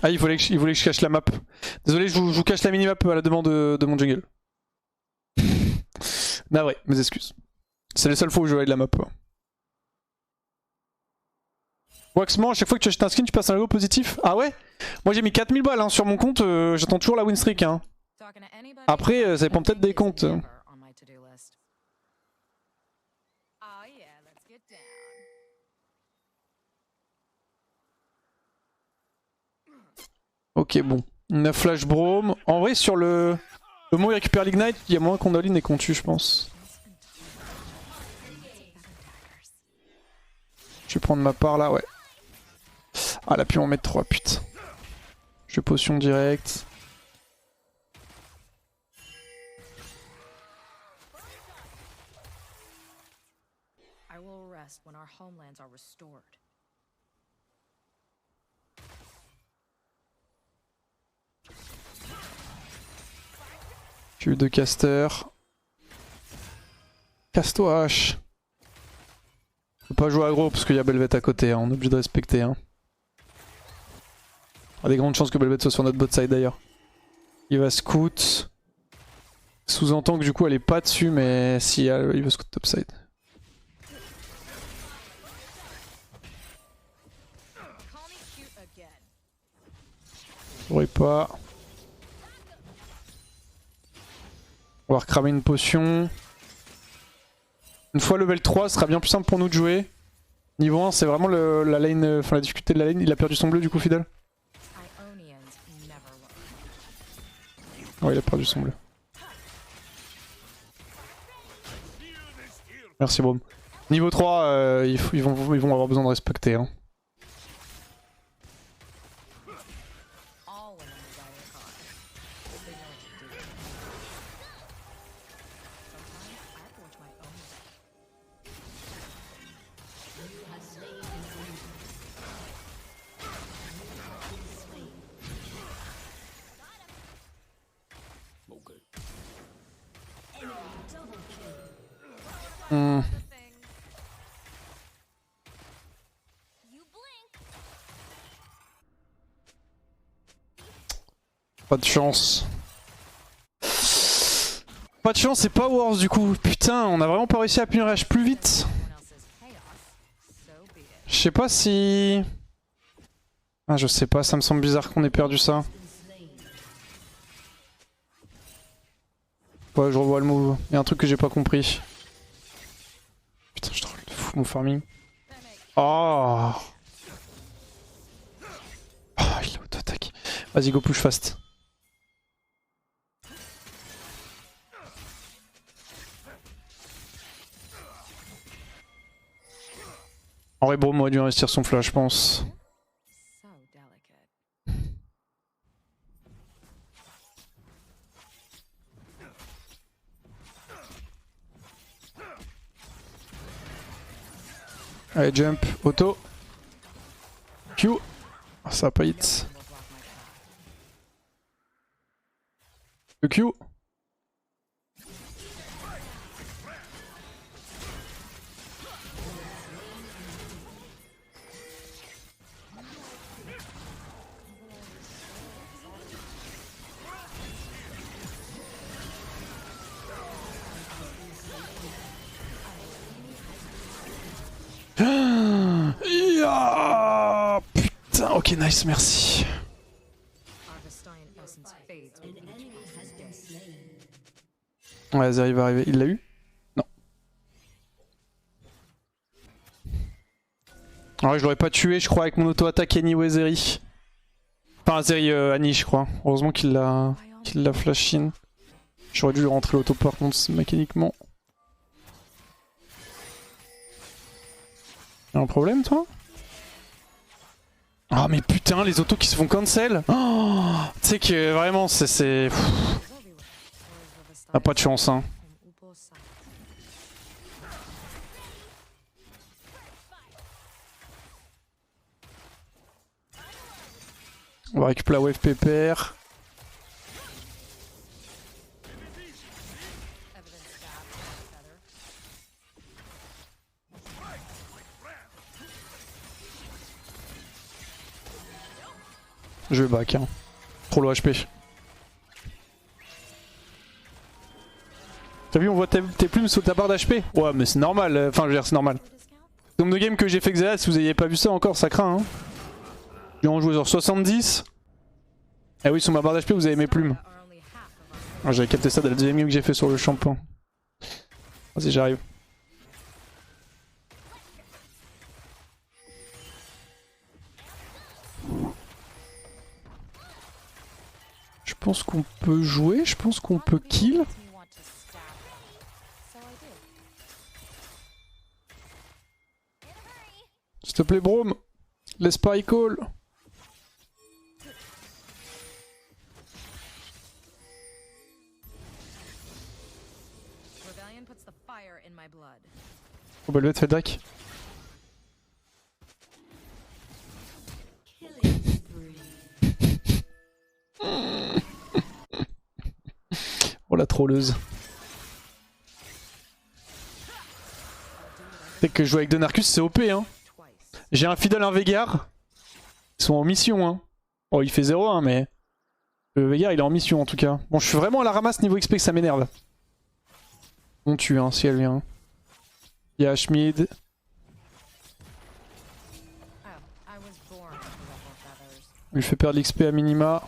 Ah, il voulait que je cache la map. Désolé, je vous cache la minimap à la demande de mon jungle. Navré, mes excuses. C'est les seules fois où je vais de la map. Waxman, à chaque fois que tu achètes un skin, tu passes un logo positif. Ah ouais? Moi j'ai mis 4000 balles hein, sur mon compte, j'attends toujours la win streak. Hein. Après, ça dépend peut-être des comptes. Ok, bon. On a Flash Brome. En vrai, sur le moment où il récupère l'Ignite, il y a moins qu'on all-in et qu'on tue, je pense. Je vais prendre ma part là, ouais. Ah, là, puis on va mettre 3, putain. Je potion direct. J'ai eu 2 casters. Casse-toi, H. Faut pas jouer aggro parce qu'il y a Belvet à côté, hein. On est obligé de respecter. Hein. Il y a des grandes chances que Belvet soit sur notre bot side d'ailleurs. Il va scout. Sous-entend que du coup elle est pas dessus, mais si il va scout topside. J'aurais pas. On va recramer une potion. Une fois level 3, ce sera bien plus simple pour nous de jouer. Niveau 1, c'est vraiment la lane, enfin la difficulté de la lane. Il a perdu son bleu du coup, Fidel. Ouais, il a perdu son bleu. Merci Brome. Niveau 3, ils vont avoir besoin de respecter. Hein. Pas de chance. Pas de chance, c'est pas Wars du coup. Putain, on a vraiment pas réussi à punir H plus vite. Je sais pas si... Ah, je sais pas, ça me semble bizarre qu'on ait perdu ça. Ouais, je revois le move. Il y a un truc que j'ai pas compris. Putain, je trouve de fou mon farming. Oh, oh il a auto-attaque. Vas-y, go push fast. En vrai, Brome aurait dû investir son flash, je pense. Allez, jump, auto. Q. Oh, ça a pas hit. Le Q. Ah, putain, ok, nice, merci. Ouais, Zeri va arriver. Il l'a eu? Non. Ouais, je l'aurais pas tué, je crois, avec mon auto-attaque anyway, Zeri. Enfin, Zeri Annie, je crois. Heureusement qu'il l'a flash in. J'aurais dû lui rentrer l'auto par contre, mécaniquement. Y'a un problème, toi? Oh, mais putain, les autos qui se font cancel! Oh, tu sais que vraiment, c'est. T'as pas de chance, hein. On va récupérer la wave pépère. Je vais back, hein. Trop low HP. T'as vu, on voit tes plumes sous ta barre d'HP. Ouais, mais c'est normal. Enfin, je veux dire, c'est normal. Le nombre de games que j'ai fait Xayah, si vous n'aviez pas vu ça encore, ça craint. Hein. J'ai en joué sur 70. Eh oui, sur ma barre d'HP, vous avez mes plumes. Ah, j'avais capté ça dans la deuxième game que j'ai fait sur le shampoing. Vas-y, j'arrive. Je pense qu'on peut jouer, je pense qu'on peut kill. S'il te plaît, Brome, laisse pas call. Oh bah le fait dac. Oh la trolleuse. C'est que jouer avec Donarcus c'est OP hein. J'ai un Fiddle, un Veigar. Ils sont en mission hein. Oh il fait 0-1 mais... Le Veigar il est en mission en tout cas. Bon je suis vraiment à la ramasse niveau XP que ça m'énerve. On tue hein si elle vient. Il y a Schmid. Il lui fait perdre l'XP à minima.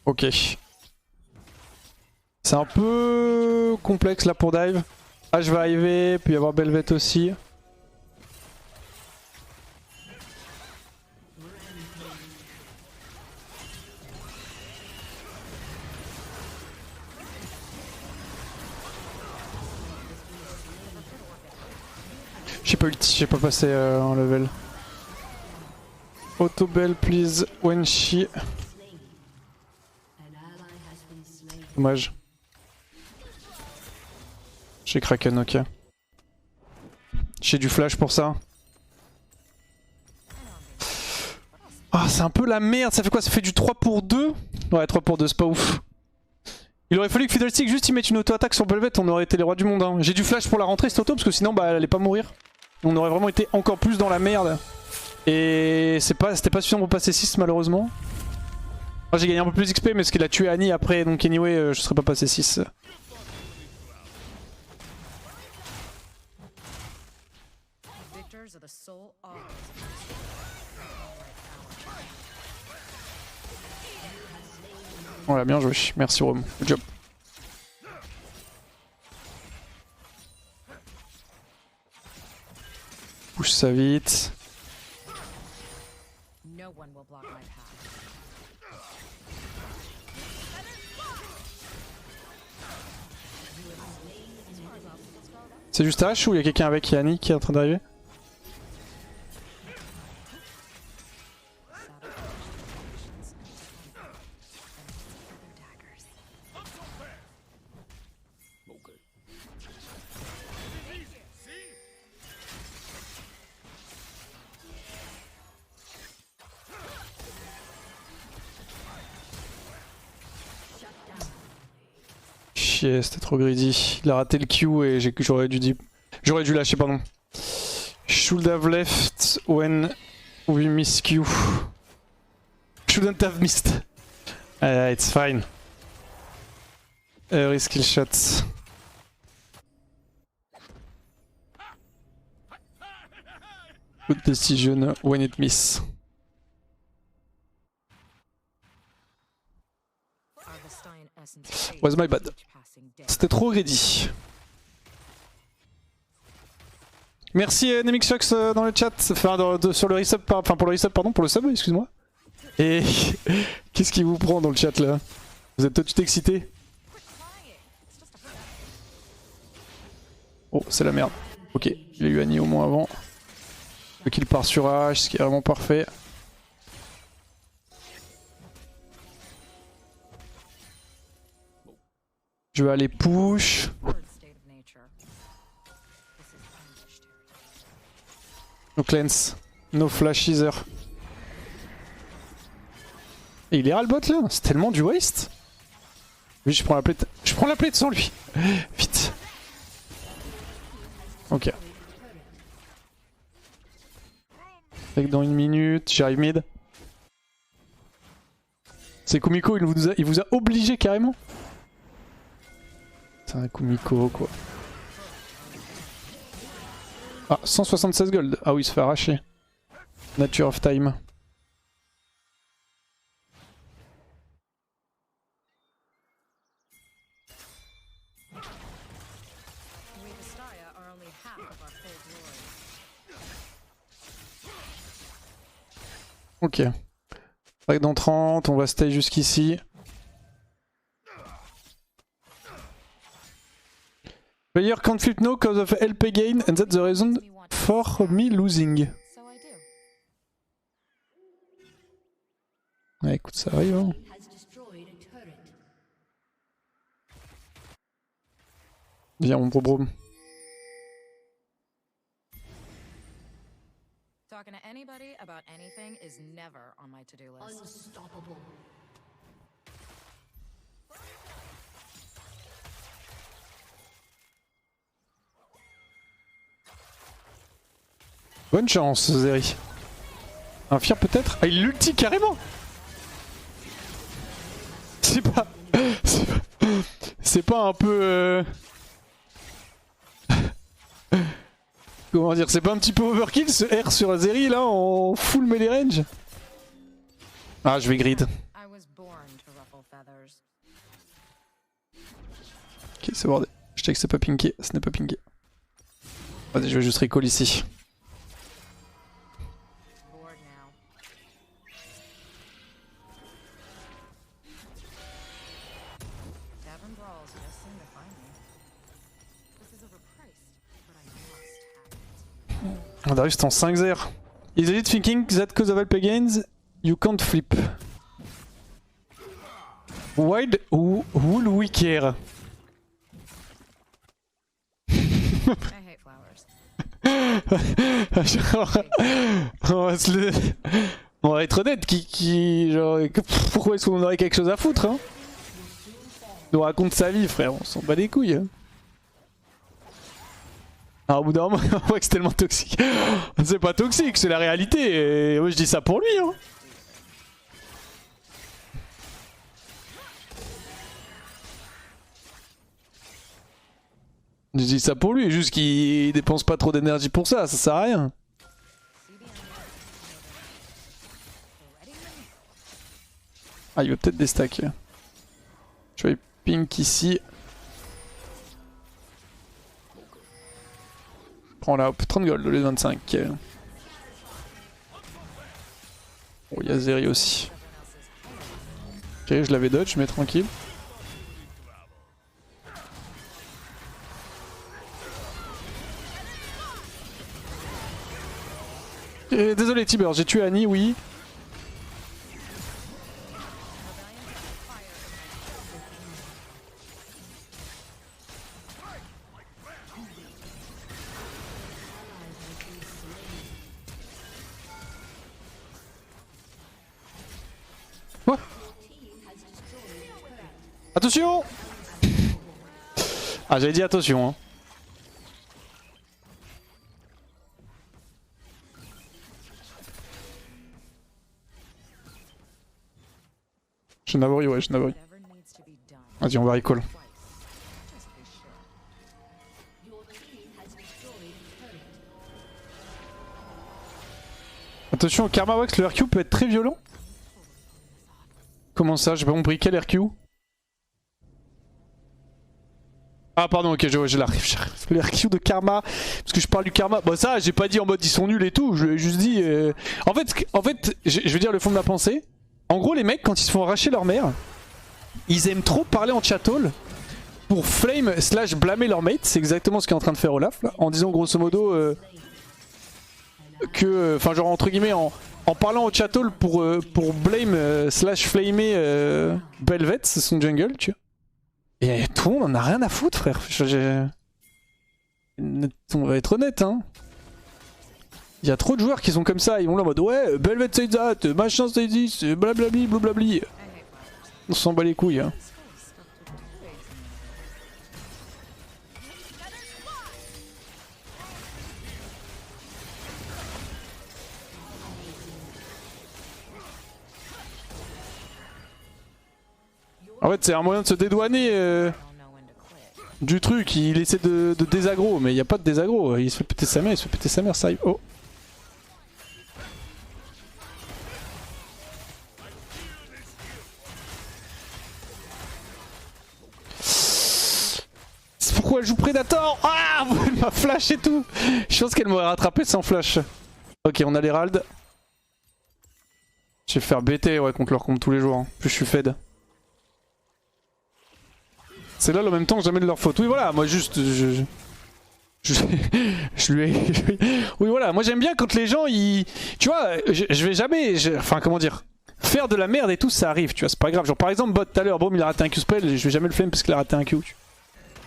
Ok. C'est un peu complexe là pour dive. Ah je vais arriver, puis y avoir Belvet aussi. J'ai pas passé un level. Autobell please, Wenshi. Dommage. J'ai Kraken, ok. J'ai du flash pour ça. Ah, c'est un peu la merde, ça fait quoi? Ça fait du 3 pour 2? Ouais, 3 pour 2, c'est pas ouf. Il aurait fallu que Fiddlestick juste y mette une auto-attaque sur Belvet, on aurait été les rois du monde. Hein. J'ai du flash pour la rentrée cette auto, parce que sinon bah, elle allait pas mourir. On aurait vraiment été encore plus dans la merde. Et c'était pas suffisant pour passer 6 malheureusement. Moi j'ai gagné un peu plus d'XP mais parce qu'il a tué Annie après, donc anyway je serais pas passé 6. Voilà, bien joué, merci Rome, good job. Pousse ça vite. C'est juste H ou il y a quelqu'un avec Yannick qui est en train d'arriver? Chier, c'était trop greedy. Il a raté le Q et j'aurais dû lâcher, pardon. Should have left when we miss Q. Shouldn't have missed. It's fine. Skill shot. Good decision when it miss. Was my bad. C'était trop greedy. Merci Nemixox dans le chat, enfin sur le resub, enfin pour le resub, pardon, pour le sub, excuse-moi. Et qu'est-ce qui vous prend dans le chat là? Vous êtes tout de suite excité? Oh, c'est la merde. Ok, il a eu Annie au moins avant. Le kill part sur H, ce qui est vraiment parfait. Je vais aller push. No cleanse, no flash either. Et il est ras le bot là, c'est tellement du waste. Oui, je prends la plate sans lui. Vite. Ok. Fait que dans une minute, j'arrive mid. C'est Kumiko, il vous a obligé carrément. C'est un Kumiko quoi. Ah, 176 gold. Ah oui, il se fait arracher. Nature of Time. Ok. Back dans 30, on va stay jusqu'ici. Player can't flip no cause of LP gain and that's the reason for me losing. Ouais, écoute, ça arrive. Hein. Viens, mon bro. Talking to anybody about anything is never on my to-do list. Unstoppable. Bonne chance, Zeri. Un fier peut-être. Ah, il l'ulti carrément. C'est pas... C'est pas un peu... Comment dire, c'est pas un petit peu overkill ce R sur Zeri là en full melee range? Ah, je vais grid. Ok, c'est bordé. Je check, c'est pas pinké, ce n'est pas pinké. Vas-y, je vais juste recall ici. Darius est en 5-0. Is it thinking that cause of LP gains, you can't flip? Why would we care? On va être honnête, genre, pourquoi est-ce qu'on aurait quelque chose à foutre hein? Il nous raconte sa vie frère, on s'en bat les couilles. Hein. Ah, au bout d'un moment, on voit que c'est tellement toxique. C'est pas toxique, c'est la réalité. Et moi je dis ça pour lui. Hein. Je dis ça pour lui, juste qu'il dépense pas trop d'énergie pour ça, ça sert à rien. Ah, il veut peut-être des stacks. Je vais pink ici. Prends là, hop, 30 gold au lieu de 25. Oh, il y a Zeri aussi. Ok, je l'avais dodge, mais tranquille. Désolé Tiber, j'ai tué Annie, oui. Quoi? Attention! Ah, j'avais dit attention, hein. Je n'avoue, ouais, je n'avoue. Vas-y, on va recall. Attention, Karma Wax, le RQ peut être très violent. Comment ça? J'ai pas compris. Quel RQ? Ah pardon, ok, je l'arrive. Le RQ de Karma. Parce que je parle du Karma. Bon ça, j'ai pas dit en mode ils sont nuls et tout. Je lui ai juste dit... En fait, je vais dire le fond de ma pensée. En gros, les mecs, quand ils se font arracher leur mère, ils aiment trop parler en chatall pour flame / blâmer leur mate. C'est exactement ce qu'est en train de faire Olaf là. En disant grosso modo que... Enfin genre entre guillemets en parlant au chatall pour blame / flamer Belvet, c'est son jungle, tu vois. Et tout le monde en a rien à foutre frère. On va être honnête hein. Il y a trop de joueurs qui sont comme ça, ils vont là en mode ouais, Belvet say that, machin say this, blablabli, blablabli. On s'en bat les couilles. Hein. En fait c'est un moyen de se dédouaner I'll know when to quit. du truc. Il essaie de désaggro, mais il n'y a pas de désaggro. Il se fait péter sa mère, il se fait péter sa mère, ça arrive. Oh. C'est pourquoi elle joue Predator. Ah, elle m'a flash et tout. Je pense qu'elle m'aurait rattrapé sans flash. Ok, on a l'Herald. Je vais faire BT ouais, contre leur comp tous les jours. Hein. Plus je suis fed. C'est là en même temps jamais de leur faute. Oui voilà, moi juste... Je lui ai... Oui voilà, moi j'aime bien quand les gens ils... Tu vois, je vais jamais... Enfin comment dire... Faire de la merde et tout ça arrive, tu vois, c'est pas grave. Genre par exemple bot tout à l'heure, bon il a raté un Q-spell, je vais jamais le flame parce qu'il a raté un Q.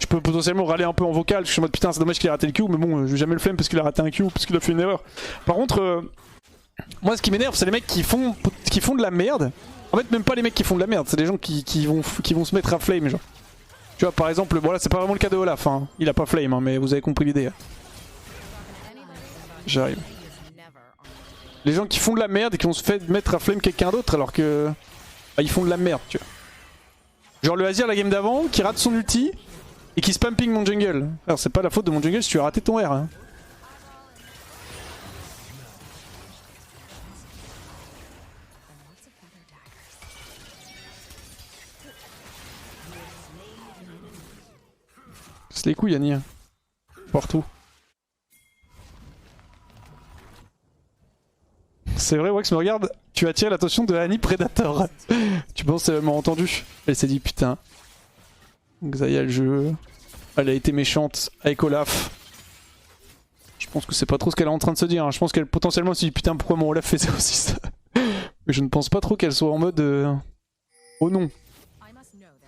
Je peux potentiellement râler un peu en vocal, je suis en mode putain c'est dommage qu'il ait raté le Q, mais bon je vais jamais le flame parce qu'il a raté un Q, parce qu'il a fait une erreur. Par contre... Moi ce qui m'énerve c'est les mecs qui font de la merde. En fait même pas les mecs qui font de la merde, c'est les gens qui vont se mettre à flame genre. Tu vois par exemple, bon là c'est pas vraiment le cas de Olaf, hein. Il a pas flame hein, mais vous avez compris l'idée. J'arrive. Les gens qui font de la merde et qui vont se faire mettre à flame quelqu'un d'autre alors que... Bah, ils font de la merde tu vois. Genre le Azir la game d'avant qui rate son ulti et qui spamping mon jungle. Alors c'est pas la faute de mon jungle si tu as raté ton R hein. C'est les couilles Annie. Partout. C'est vrai Wax me regarde, tu attires l'attention de Annie Predator. Tu penses qu'elle m'a entendu? Elle s'est dit putain. Xayah le jeu. Elle a été méchante avec Olaf. Je pense que c'est pas trop ce qu'elle est en train de se dire. Hein. Je pense qu'elle potentiellement se dit putain pourquoi mon Olaf faisait aussi ça. Mais je ne pense pas trop qu'elle soit en mode oh non.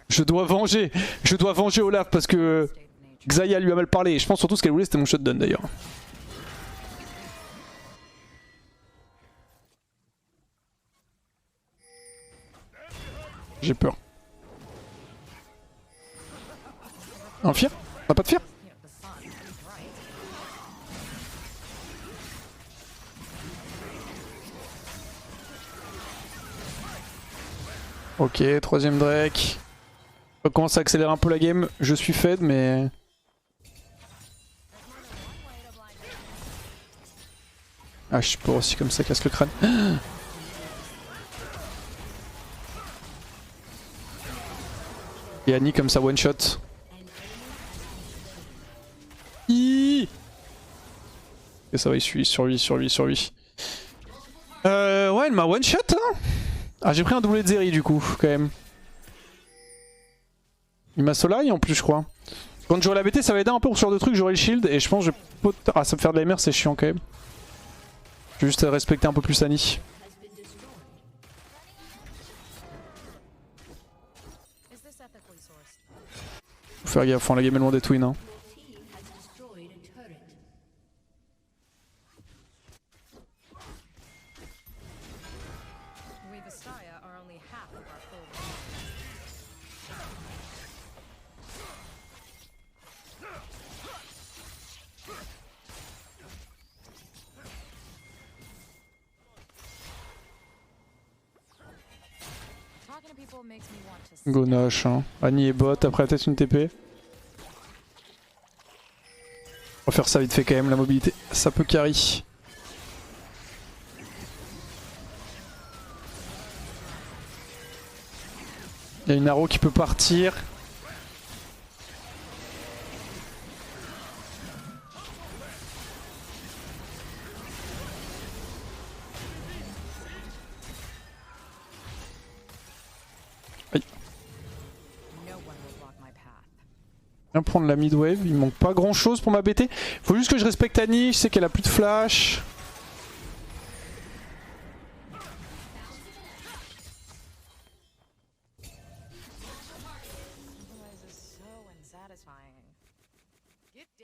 Je dois venger Olaf parce que Xayah lui a mal parlé. Je pense surtout ce qu'elle voulait c'était mon shutdown d'ailleurs. J'ai peur. Un fear? On a pas de fear? Ok, troisième Drake. On commence à accélérer un peu la game. Je suis fed mais... Ah je suis pas aussi comme ça, casse le crâne. Et Annie comme ça one shot. Et ça va, il survit. Ouais, elle m'a one shot hein. Ah j'ai pris un doublé de Zeri du coup quand même. Il m'a Solai en plus je crois. Quand j'aurai la BT ça va aider un peu pour ce genre de truc, j'aurai le shield et je pense que je peux... Ah ça me faire de la MR c'est chiant quand même. Je vais juste respecter un peu plus Annie. Faut faire gaffe, la game est loin des twins hein. Gonache hein. Annie est bot, après peut-être une TP. On va faire ça vite fait quand même, la mobilité, ça peut carry. Il y a une arrow qui peut partir. Aïe. Viens prendre la mid wave, il manque pas grand chose pour ma BT. Faut juste que je respecte Annie, je sais qu'elle a plus de flash.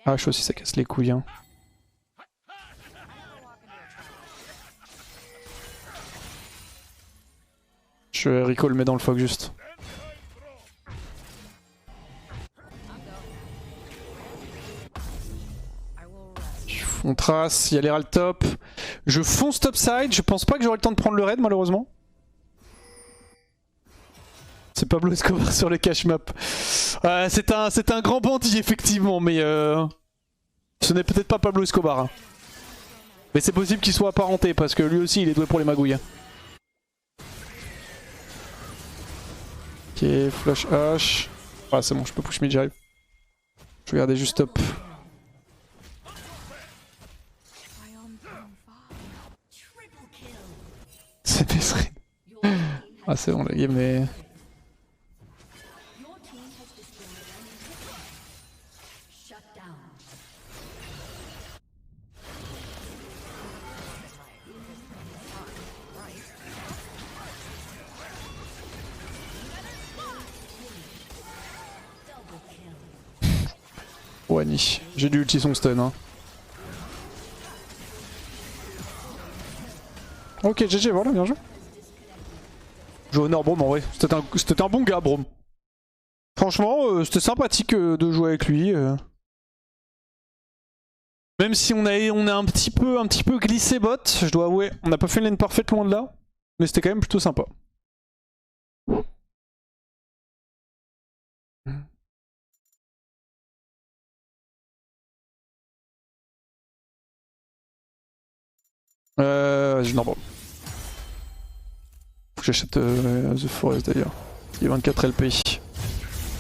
Ah, je sais aussi ça casse les couilles. Hein. Je recall mais dans le fog juste. On trace, il y a l'Herald top. Je fonce top side, je pense pas que j'aurai le temps de prendre le raid malheureusement. C'est Pablo Escobar sur les cash maps. C'est un grand bandit effectivement, mais ce n'est peut-être pas Pablo Escobar. Hein. Mais c'est possible qu'il soit apparenté parce que lui aussi il est doué pour les magouilles. Ok, flash H. Ah c'est bon, je peux push mid, j'arrive. Je vais garder juste top. C'est Mesrine. Ah c'est bon la game est... Wani, j'ai dû ulti son stun hein. Ok GG, voilà, bien joué. Jouer au Nord Brome en vrai, c'était un bon gars Brome. Franchement, c'était sympathique de jouer avec lui. Même si on a un petit peu glissé bot, je dois avouer, on n'a pas fait une lane parfaite loin de là, mais c'était quand même plutôt sympa. Vas-y, Nord Brome. Faut que j'achète The Forest d'ailleurs. Il est 24 LP.